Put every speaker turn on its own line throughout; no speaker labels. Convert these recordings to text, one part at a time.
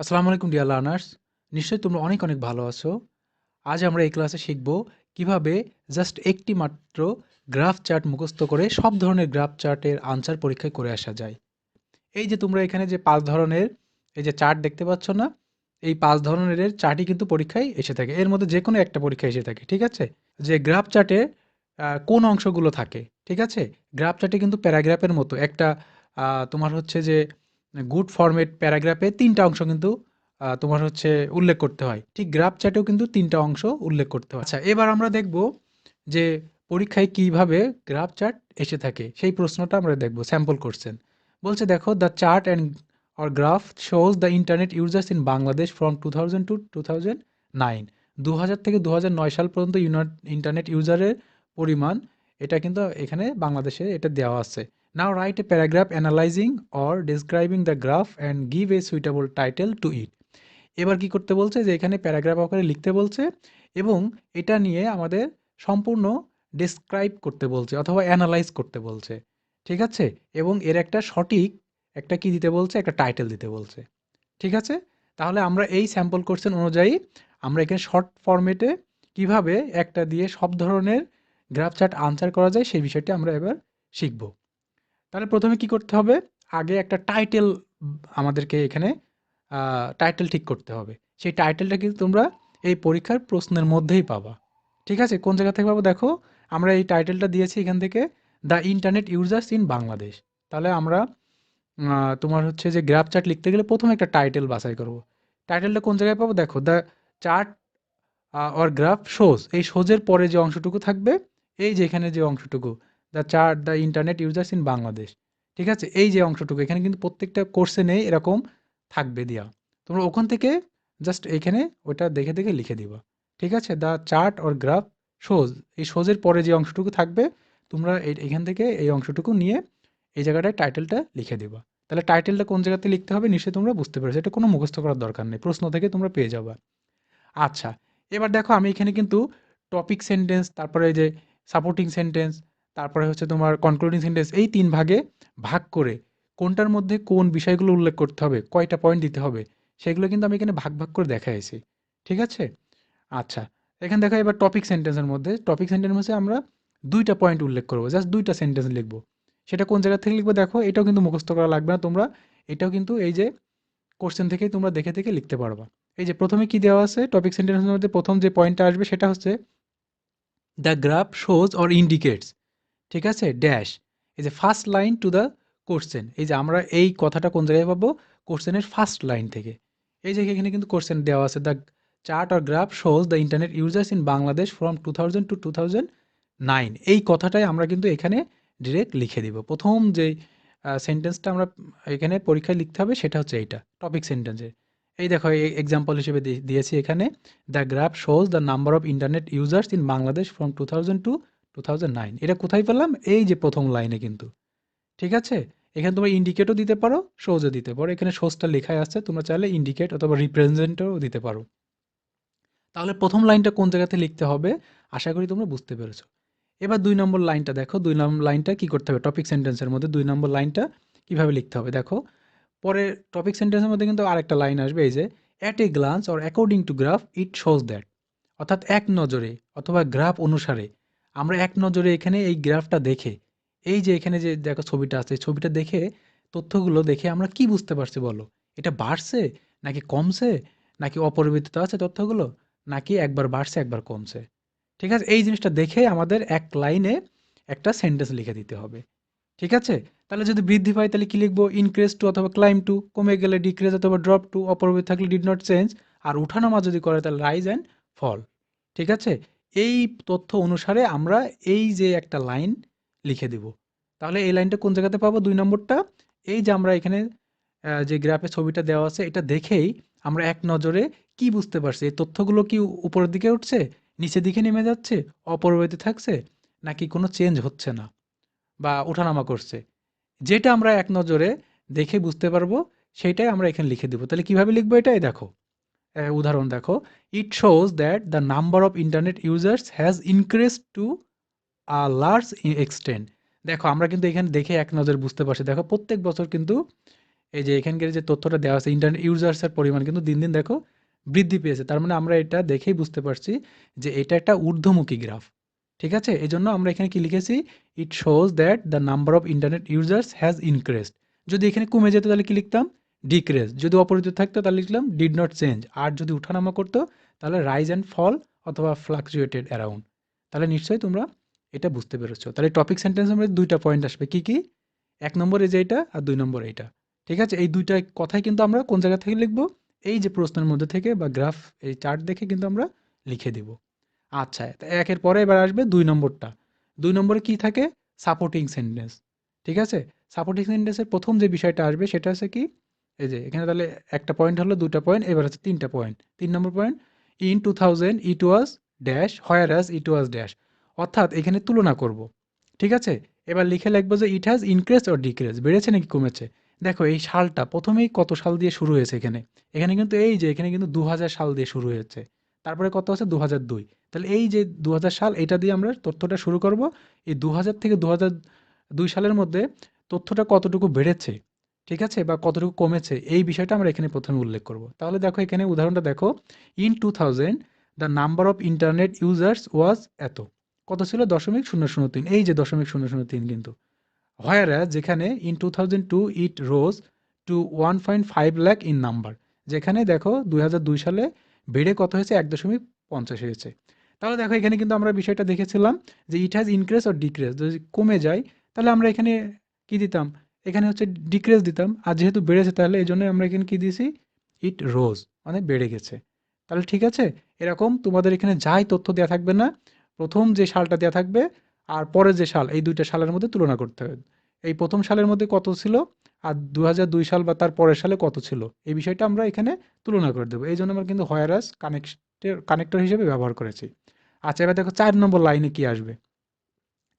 আসসালামু আলাইকুম dear learners. নিশ্চয়ই তোমরা অনেক অনেক ভালো আছো। আজ আমরা এই ক্লাসে শিখব কিভাবে জাস্ট একটি মাত্র গ্রাফ চার্ট মুখস্থ করে সব ধরনের গ্রাফ চার্টের আনসার পরীক্ষায় করে আসা যায়। এই যে তোমরা এখানে যে ৫ ধরনের এই যে চার্ট দেখতে পাচ্ছ না? এই ৫ ধরনের চার্টই কিন্তু পরীক্ষায় এসে থাকে। এর মধ্যে যেকোনো একটা পরীক্ষায় এসে থাকে। ঠিক আছে? যে গ্রাফ চার্টে কোন অংশগুলো থাকে, ঠিক আছে? গ্রাফ চার্টে কিন্তু প্যারাগ্রাফের মতো একটা তোমার হচ্ছে যে গুড ফরমেট প্যারাগ্রাফে ৩ টা অংশ কিন্তু তোমার হচ্ছে উল্লেখ করতে হয়। ঠিক গ্রাফ চার্টেও কিন্তু ৩ টা অংশ উল্লেখ করতে হয়। আচ্ছা, এবার আমরা দেখব যে পরীক্ষায় কিভাবে গ্রাফ চার্ট এসে থাকে। সেই প্রশ্নটা আমরা দেখব স্যাম্পল কোয়েশ্চেন। বলছে দেখো the chart and or graph shows the internet users in Bangladesh from 2000 to 2009। ২০০০ থেকে ২০০৯ সাল পর্যন্ত ইন্টারনেট ইউজারের পরিমাণ এটা কিন্তু এখানে বাংলাদেশে এটা দেওয়া আছে। Now write a paragraph analysing or describing the graph and give a suitable title to it. এবার কি করতে বলছে যে এখানে প্যারাগ্রাফ আকারে লিখতে বলছে এবং এটা নিয়ে আমাদের সম্পূর্ণ ডেসক্রাইব করতে বলছে অথবা অ্যানালাইজ করতে বলছে। ঠিক আছে? এবং এর একটা সঠিক একটা কি দিতে বলছে? একটা টাইটেল দিতে বলছে। ঠিক আছে? তাহলে আমরা এই স্যাম্পল কোয়েশ্চেন অনুযায়ী আমরা এখানে শর্ট ফরম্যাটে কিভাবে একটা দিয়ে সব ধরনের গ্রাফ চার্ট আনসার করা যায় সেই বিষয়টি আমরা এবার শিখব। তাহলে প্রথমে কি করতে হবে? আগে একটা টাইটেল আমাদেরকে এখানে টাইটেল ঠিক করতে হবে। সেই টাইটেলটা কিন্তু তোমরা এই পরীক্ষার প্রশ্নের মধ্যেই পাবা। ঠিক আছে? কোন জায়গা থেকে পাবো দেখো, আমরা এই টাইটেলটা দিয়েছি এখান থেকে, the internet users in Bangladesh. তাহলে আমরা তোমার হচ্ছে যে গ্রাফ চার্ট লিখতে গেলে প্রথমে একটা টাইটেল বাছাই করব। টাইটেলটা কোন জায়গায় পাবো দেখো, the chart or graph shows, এই শোজের পরে যে অংশটুকু থাকবে, এই যে এখানে যে অংশটুকু, the chart the internet users in Bangladesh. ঠিক আছে? এই যে অংশটুকু এখানে কিন্তু প্রত্যেকটা কোর্সে নেই এরকম থাকবে দেওয়া। তোমরা ওখান থেকে জাস্ট এখানে ওটা দেখে দেখে লিখে দিবা। ঠিক আছে? The chart or graph shows, এই শোজের পরে যে অংশটুকু থাকবে তোমরা এখান থেকে এই অংশটুকু নিয়ে এই জায়গাটায় টাইটেলটা লিখে দিবা। তাহলে টাইটেলটা কোন জায়গাতে লিখতে হবে নিশ্চয়ই তোমরা বুঝতে পেরেছো। এটা কোনো মুখস্থ করার দরকার নেই, প্রশ্ন থেকে তোমরা পেয়ে যাবা। আচ্ছা, এবার দেখো আমি এখানে কিন্তু টপিক সেন্টেন্স, তারপরে এই যে সাপোর্টিং সেন্টেন্স, তারপরে হচ্ছে তোমার কনক্লুডিং সেন্টেন্স, এই ৩ ভাগে ভাগ করে কোনটার মধ্যে কোন বিষয়গুলো উল্লেখ করতে হবে, কয়টা পয়েন্ট দিতে হবে, সেগুলো কিন্তু আমি এখানে ভাগ, ভাগ করে দেখাইছি। ঠিক আছে? আচ্ছা, এখানে দেখো এবার টপিক সেন্টেন্সের মধ্যে, টপিক সেন্টেন্সের মধ্যে আমরা ২ টা পয়েন্ট উল্লেখ করব। জাস্ট ২ টা সেন্টেন্স লিখব। সেটা কোন জায়গা থেকে লিখব দেখো, এটাও কিন্তু মুখস্থ করা লাগবে না তোমরা। এটাও কিন্তু এই যে কোশ্চেন থেকেই তোমরা দেখে, দেখে লিখতে পারবা। এই যে ১ম এ কি দেওয়া আছে? টপিক সেন্টেন্সের মধ্যে ১ম যে পয়েন্টটা আসবে সেটা হচ্ছে the graph shows or indicates, ঠিক আছে? ড্যাশ। এই যে first line to the question. এই যে আমরা এই কথাটা কোন জায়গায় পাবো? কোশ্চেনের ফার্স্ট লাইন থেকে। এই যে এখানে কিন্তু কোশ্চেন দেওয়া আছে, the chart or graph shows the internet users in Bangladesh from 2000 to 2009। এই কথাটাই আমরা কিন্তু এখানে ডিরেক্ট লিখে দিব। ১ম যেই সেন্টেন্সটা আমরা এখানে পরীক্ষায় লিখতে হবে সেটা হচ্ছে এইটা, টপিক সেন্টেন্সে। এই দেখো এক্সাম্পল হিসেবে দিয়েছি এখানে, the graph shows the number of internet users in Bangladesh from 2000 to 2009। এটা কোথায় পেলাম? এই যে ১ম লাইনে কিন্তু। ঠিক আছে? এখানে তোমরা ইন্ডিকেটও দিতে পারো, শোজও দিতে পারো। এখানে শোজটা লেখাই আছে, তোমরা চাইলে ইন্ডিকেট অথবা রিপ্রেজেন্টও দিতে পারো। তাহলে ১ম লাইনটা কোন জায়গাতে লিখতে হবে আশা করি তোমরা বুঝতে পেরেছো। এবার ২ নম্বর লাইনটা দেখো, ২ নম্বর লাইনটা কি করতে হবে? টপিক সেন্টেন্সের মধ্যে ২ নম্বর লাইনটা কিভাবে লিখতে হবে দেখো। পরে টপিক সেন্টেন্সের মধ্যে কিন্তু আরেকটা লাইন আসবে, এই যে at a glance or according to graph it shows that. অর্থাৎ এক নজরে অথবা গ্রাফ অনুসারে, আমরা এক নজরে এখানে এই গ্রাফটা দেখে, এই যে এখানে যে দেখো ছবিটা আছে, এই ছবিটা দেখে, তথ্যগুলো দেখে আমরা কি বুঝতে পারছি বলো? এটা বাড়ছে নাকি কমছে, নাকি অপরিবর্তিত আছে তথ্যগুলো, নাকি একবার বাড়ছে একবার কমছে? ঠিক আছে? এই জিনিসটা দেখে আমাদের এক লাইনে একটা সেন্টেন্স লিখে দিতে হবে। ঠিক আছে? তাহলে যদি বৃদ্ধি পায় তাহলে কি লিখবো? ইনক্রিজ টু অথবা ক্লাইম্ব টু, কমে গেলে ডিক্রিজ অথবা ড্রপ টু, অপরিবর্তিত থাকলে ডিড নট চেঞ্জ, আর উঠানামা যদি করে তাহলে রাইজ অ্যান্ড ফল। ঠিক আছে? এই তথ্য অনুসারে আমরা এই যে একটা লাইন লিখে দিব। তাহলে এই লাইনটা কোন জায়গাতে পাবো? ২ নম্বরটা, এই যে আমরা এখানে যে গ্রাফে ছবিটা দেওয়া আছে এটা দেখেই আমরা এক নজরে কি বুঝতে পারছি? এই তথ্যগুলো কি উপরের দিকে উঠছে, নিচের দিকে নেমে যাচ্ছে, অপরিবর্তিত থাকছে, নাকি কোনো চেঞ্জ হচ্ছে না বা ওঠানামা করছে? যেটা আমরা এক নজরে দেখে বুঝতে পারবো সেইটাই আমরা এখানে লিখে দিব। তাহলে কিভাবে লিখবো এটা? এই দেখো, উদাহরণ দেখো, it shows that the number of internet users has increased to a large extent. দেখো আমরা কিন্তু এখানে দেখে এক নজরে বুঝতে পারছি। দেখো প্রত্যেক বছর কিন্তু এই যে এখানকার যে তথ্যটা দেওয়া আছে ইন্টারনেট ইউজার্সের পরিমাণ কিন্তু দিন দিন দেখো বৃদ্ধি পেয়েছে। তার মানে আমরা এটা দেখেই বুঝতে পারছি যে এটা একটা ঊর্ধ্বমুখী গ্রাফ। ঠিক আছে? এজন্য আমরা এখানে কি লিখেছি? It shows that the number of internet users has increased. যদি এখানে কমে যেত তাহলে কি লিখতাম? ডিক্রিজ। যদি অপরিবর্তিত থাকতো তাহলে লিখলাম ডিড নট চেঞ্জ। আর যদি উঠানামা করতো তাহলে রাইজ অ্যান্ড ফল অথবা ফ্লাকচুয়েটেড অ্যারাউন্ড। তাহলে নিশ্চয়ই তোমরা এটা বুঝতে পেরেছো। তাহলে টপিক সেন্টেন্সের মধ্যে ২ টা পয়েন্ট আসবে। কি, কি? ১ নম্বরে যে এইটা আর ২ নম্বরে এইটা। ঠিক আছে? এই ২ টা কথাই কিন্তু আমরা কোন জায়গা থেকে লিখব? এই যে প্রশ্নের মধ্যে থেকে বা গ্রাফ এই চার্ট দেখে কিন্তু আমরা লিখে দিব। আচ্ছা, তো একের পরে এবার আসবে ২ নম্বরটা। ২ নম্বরে কি থাকে? Supporting sentence. ঠিক আছে? সাপোর্টিং সেন্টেন্সের ১ম যে বিষয়টা আসবে সেটা হচ্ছে কি? এই যে এখানে তাহলে ১ টা পয়েন্ট হলো, ২ টা পয়েন্ট, এবার হচ্ছে ৩ টা point. ৩ number point, in 2000 it was dash whereas it was dash. অর্থাৎ এখানে তুলনা করব। ঠিক আছে? এবার লিখে লিখব যে it has increased or decreased, বেড়েছে নাকি কমেছে? দেখো এই সালটা ১ম এই কত সাল দিয়ে শুরু হয়েছে এখানে? এখানে কিন্তু এই যে এখানে কিন্তু ২০০০ সাল দিয়ে শুরু হয়েছে। তারপরে কত আছে? ২০০২। তাহলে এই যে ২০০০ সাল এটা দিয়ে আমরা তথ্যটা শুরু করব। এই ২০০০ থেকে ২০০২ সালের মধ্যে তথ্যটা কতটুকু বেড়েছে, ঠিক আছে? বা কতটুকু কমেছে এই বিষয়টা আমরা এখানে ১ম এ উল্লেখ করব। তাহলে দেখো এখানে উদাহরণটা দেখো, in 2000 the number of internet users was এত। কত ছিল? ০.০০৩। এই যে ০.০০৩ কিন্তু। Whereas যেখানে in 2002 it rose to 1.5 lakh in number. যেখানে দেখো ২০০২ সালে বেড়ে কত হয়েছে? ১.৫০ হয়েছে। তাহলে দেখো এখানে কিন্তু আমরা বিষয়টা দেখেছিলাম যে it has increase or decrease. যদি কমে যায় তাহলে আমরা এখানে কি দিতাম? এখানে হচ্ছে ডিক্রিজ দিতাম। আর যেহেতু বেড়েছে তাহলে এজন্যই আমরা এখানে কি দিয়েছি? ইট রোজ মানে বেড়ে গেছে। তাহলে ঠিক আছে? এরকম তোমাদের এখানে যাই তথ্য দেয়া থাকবে না, ১ম যে সালটা দেয়া থাকবে আর পরের যে সাল, এই ২ টা সালের মধ্যে তুলনা করতে হবে। এই ১ম সালের মধ্যে কত ছিল আর ২০০২ সাল বা তার পরের সালে কত ছিল, এই বিষয়টা আমরা এখানে তুলনা করে দেব। এইজন্য আমরা কিন্তু হোয়ারাস কানেক্টর হিসেবে ব্যবহার করেছি। আচ্ছা, এবার দেখো ৪ নম্বর লাইনে কি আসবে?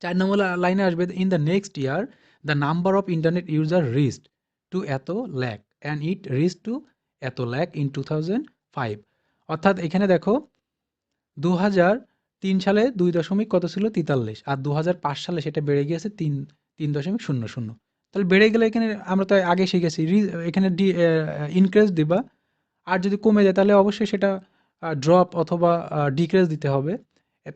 ৪ নম্বর লাইনে আসবে, in the next year the number of internet user reached to এত lakh and it reached to এত লাখ ইন 2005। অর্থাৎ এখানে দেখো ২০০৩ সালে ২ দশমিক কত ছিল? ৪৩। আর ২০০৫ সালে সেটা বেড়ে গিয়েছে ৩.০০। তাহলে বেড়ে গেলে এখানে আমরা তো আগে শিখেছি এখানে ইনক্রিজ দিবা। আর যদি কমে যায় তাহলে অবশ্যই সেটা ড্রপ অথবা ডিক্রিজ দিতে হবে।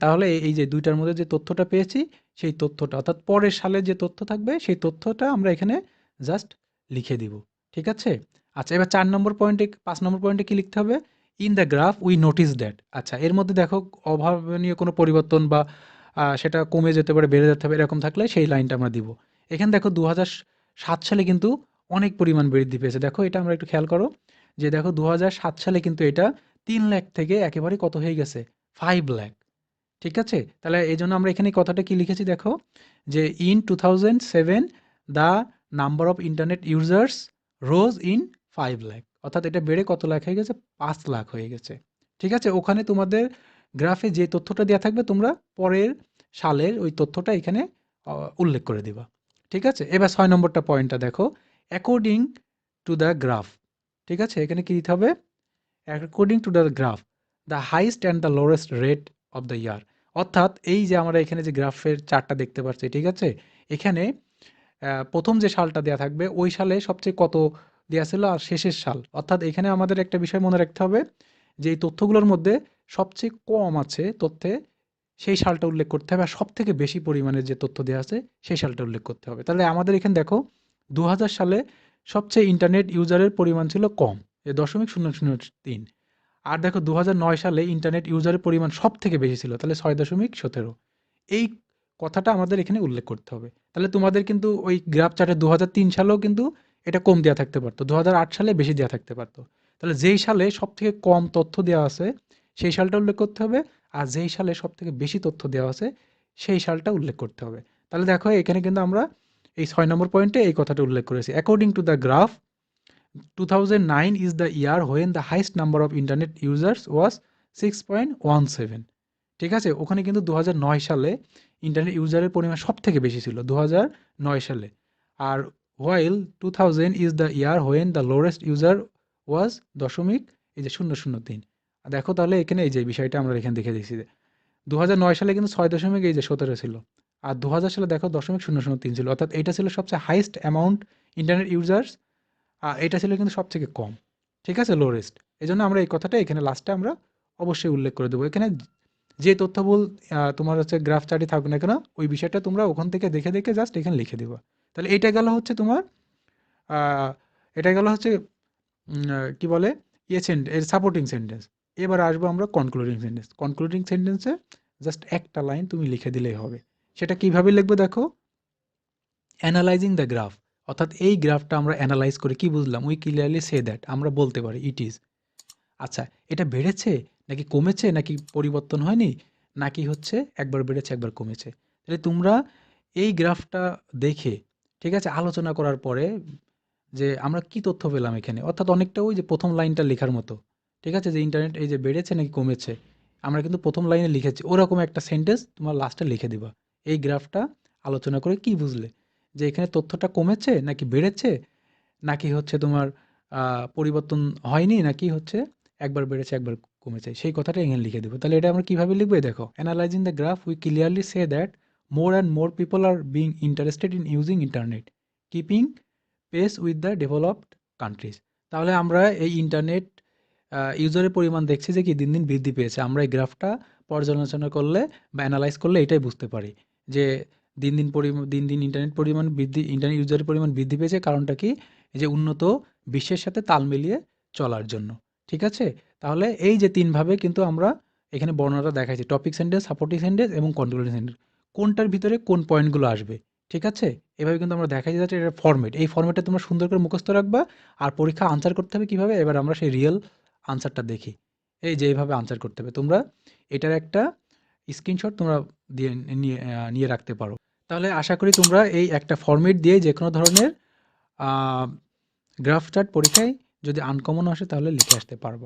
তাহলে এই যে ২ টার মধ্যে যে তথ্যটা পেয়েছি সেই তথ্যটা অর্থাৎ পরের সালের যে তথ্য থাকবে সেই তথ্যটা আমরা এখানে জাস্ট লিখে দিব। ঠিক আছে? আচ্ছা, এবার ৪ নম্বর পয়েন্টে ৫ নম্বর পয়েন্টে কি লিখতে হবে? In the graph we notice that. আচ্ছা, এর মধ্যে দেখো অভাবনীয় কোনো পরিবর্তন বা সেটা কমে যেতে পারে, বেড়ে যেতে হবে এরকম থাকলে সেই লাইনটা আমরা দিব। এখানে দেখো ২০০৭ সালে কিন্তু অনেক পরিমাণ বৃদ্ধি পেয়েছে। দেখো এটা আমরা একটু খেয়াল করো যে দেখো ২০০৭ সালে কিন্তু এটা ৩ লাখ থেকে একেবারে কত হয়ে গেছে? ৫ লাখ। ঠিক আছে? তাহলে এজন্য আমরা এখানে কথাটা কি লিখেছি দেখো, যে in 2007 the number of internet users rose in ৫ lakh. অর্থাৎ এটা বেড়ে কত লাখ হয়ে গেছে? ৫ লাখ হয়ে গেছে। ঠিক আছে? ওখানে তোমাদের গ্রাফে যে তথ্যটা দেয়া থাকবে তোমরা পরের সালের ওই তথ্যটা এখানে অ উল্লেখ করে দিবা। ঠিক আছে? এবার ৬ নম্বরটা পয়েন্টটা দেখো, অ্যাকর্ডিং টু দ্য গ্রাফ। ঠিক আছে? এখানে কি দিতে হবে? According to the graph, the highest and the lowest rate of the year. অর্থাৎ এই যে আমরা এখানে যে গ্রাফের চার্টটা দেখতে পাচ্ছি, ঠিক আছে? এখানে ১ম যে সালটা দেয়া থাকবে ওই সালে সবচেয়ে কত দেয়া ছিল আর শেষের সাল। অর্থাৎ এখানে আমাদের একটা বিষয় মনে রাখতে হবে যে এই তথ্যগুলোর মধ্যে সবচেয়ে কম আছে তথ্যে সেই সালটা উল্লেখ করতে হবে। আর সবথেকে বেশি পরিমাণে যে তথ্য দেয়া আছে সেই সালটা উল্লেখ করতে হবে। তাহলে আমাদের এখানে দেখো ২০০০ সালে সবচেয়ে ইন্টারনেট ইউজারের পরিমাণ ছিল কম, ০.০০৩। আর দেখো ২০০৯ সালে ইন্টারনেট ইউজারের পরিমাণ সবথেকে বেশি ছিল। তাহলে ৬.১৭। এই কথাটা আমাদের এখানে উল্লেখ করতে হবে। তাহলে তোমাদের কিন্তু ওই গ্রাফ চার্টে ২০০৩ সালেও কিন্তু এটা কম দেয়া থাকতে পারত। ২০০৮ সালে বেশি দেয়া থাকতে পারত। তাহলে যেই সালে সবথেকে কম তথ্য দেওয়া আছে সেই সালটা উল্লেখ করতে হবে। আর যেই সালে সবথেকে বেশি তথ্য দেওয়া আছে সেই সালটা উল্লেখ করতে হবে। তাহলে দেখো এখানে কিন্তু আমরা এই ৬ নম্বর পয়েন্টে এই কথাটা উল্লেখ করেছি। According to the graph 2009 is the year when the highest number of internet users was 6.17। ঠিক আছে? ওখানে কিন্তু ২০০৯ সালে ইন্টারনেট ইউজারের পরিমাণ সবথেকে বেশি ছিল ২০০৯ সালে। আর while 2000 is the year when the lowest user was দশমিক এই যে ০০৩। দেখো তাহলে এখানে এই যে বিষয়টা আমরা এখানে দেখে দিয়েছি যে ২০০৯ সালে কিন্তু ৬.১৭ ছিল। আর ২০০০ সালে দেখো ০.০০৩ ছিল। অর্থাৎ এটা ছিল সবচেয়ে হাইয়েস্ট অ্যামাউন্ট ইন্টারনেট ইউজার্স এটা ছিল কিন্তু সবথেকে কম। ঠিক আছে? লোরেস্ট। এজন্য আমরা এই কথাটা এখানে লাস্টে আমরা অবশ্যই উল্লেখ করে দেবো। এখানে যে তথ্যবহুল তোমার হচ্ছে গ্রাফ চার্টই থাকুক না কেন, ওই বিষয়টা তোমরা ওখান থেকে দেখে জাস্ট এখানে লিখে দিবা। তাহলে এইটা গেল হচ্ছে তোমার আ এটা গেল হচ্ছে কি বলে? এর সাপোর্টিং সেন্টেন্স। এবার আসবো আমরা কনক্লুডিং সেন্টেন্স। কনক্লুডিং সেন্টেন্সে জাস্ট একটা লাইন তুমি লিখে দিলেই হবে। সেটা কিভাবে লিখবে দেখো? অ্যানালাইজিং দ্য গ্রাফ, অর্থাৎ এই গ্রাফটা আমরা অ্যানালাইজ করে কি বুঝলাম? উই ক্লিয়ারলি সে দ্যাট, আমরা বলতে পারি ইট ইজ। আচ্ছা, এটা বেড়েছে নাকি কমেছে নাকি পরিবর্তন হয়নি? নাকি হচ্ছে একবার বেড়েছে একবার কমেছে? তাহলে তোমরা এই গ্রাফটা দেখে, ঠিক আছে? আলোচনা করার পরে যে আমরা কি তথ্য পেলাম এখানে? অর্থাৎ অনেকটা ওই যে ১ম লাইনটা লেখার মতো। ঠিক আছে? যে ইন্টারনেট এই যে বেড়েছে নাকি কমেছে? আমরা কিন্তু ১ম লাইনে লিখেছি। ওরকম একটা সেন্টেন্স তোমার লাস্টে লিখে দিবা। এই গ্রাফটা আলোচনা করে কি বুঝলে? যে এখানে তথ্যটা কমেছে নাকি বেড়েছে? নাকি হচ্ছে তোমার পরিবর্তন হয়নি, নাকি হচ্ছে একবার বেড়েছে একবার কমেছে? সেই কথাটা এখানে লিখে দেব। তাহলে এটা আমরা কিভাবে লিখব? এই দেখো, analysing the graph we clearly say that more and more people are being interested in using internet, keeping pace with the developed countries. তাহলে আমরা এই ইন্টারনেট ইউজারের পরিমাণ দেখছি যে কি দিন, দিন বৃদ্ধি পেয়েছে। আমরা এই গ্রাফটা পর্যালোচনা করলে বা এনালাইজ করলে এটাই বুঝতে পারি যে দিন, দিন ইন্টারনেট ইউজারের পরিমাণ বৃদ্ধি পেয়েছে। কারণটা কি? এই যে উন্নত বিশ্বের সাথে তাল মিলিয়ে চলার জন্য। ঠিক আছে? তাহলে এই যে ৩ ভাবে কিন্তু আমরা এখানে বর্ণনাটা দেখাইছি। টপিক সেন্টেন্স, সাপোর্টিং সেন্টেন্স এবং কন্ট্রোলিং সেন্টেন্স। কোনটার ভিতরে কোন পয়েন্টগুলো আসবে। ঠিক আছে? এভাবে কিন্তু আমরা দেখাই যাচ্ছে এটার ফরম্যাট। এই ফরম্যাটটা তোমরা সুন্দর করে মুখস্থ রাখবা। আর পরীক্ষা আনসার করতে হবে কিভাবে? এবার আমরা সেই রিয়েল আনসারটা দেখি। এই যে এইভাবে আনসার করতে হবে। তোমরা এটার একটা স্ক্রিনশট তোমরা দিয়ে নিয়ে রাখতে পারো। তাহলে আশা করি তোমরা এই একটা ফরম্যাট দিয়ে যেকোনো ধরনের আ গ্রাফ চার্ট পরীক্ষায় যদি আনকমন আসে তাহলে লিখে আসতে পারবা।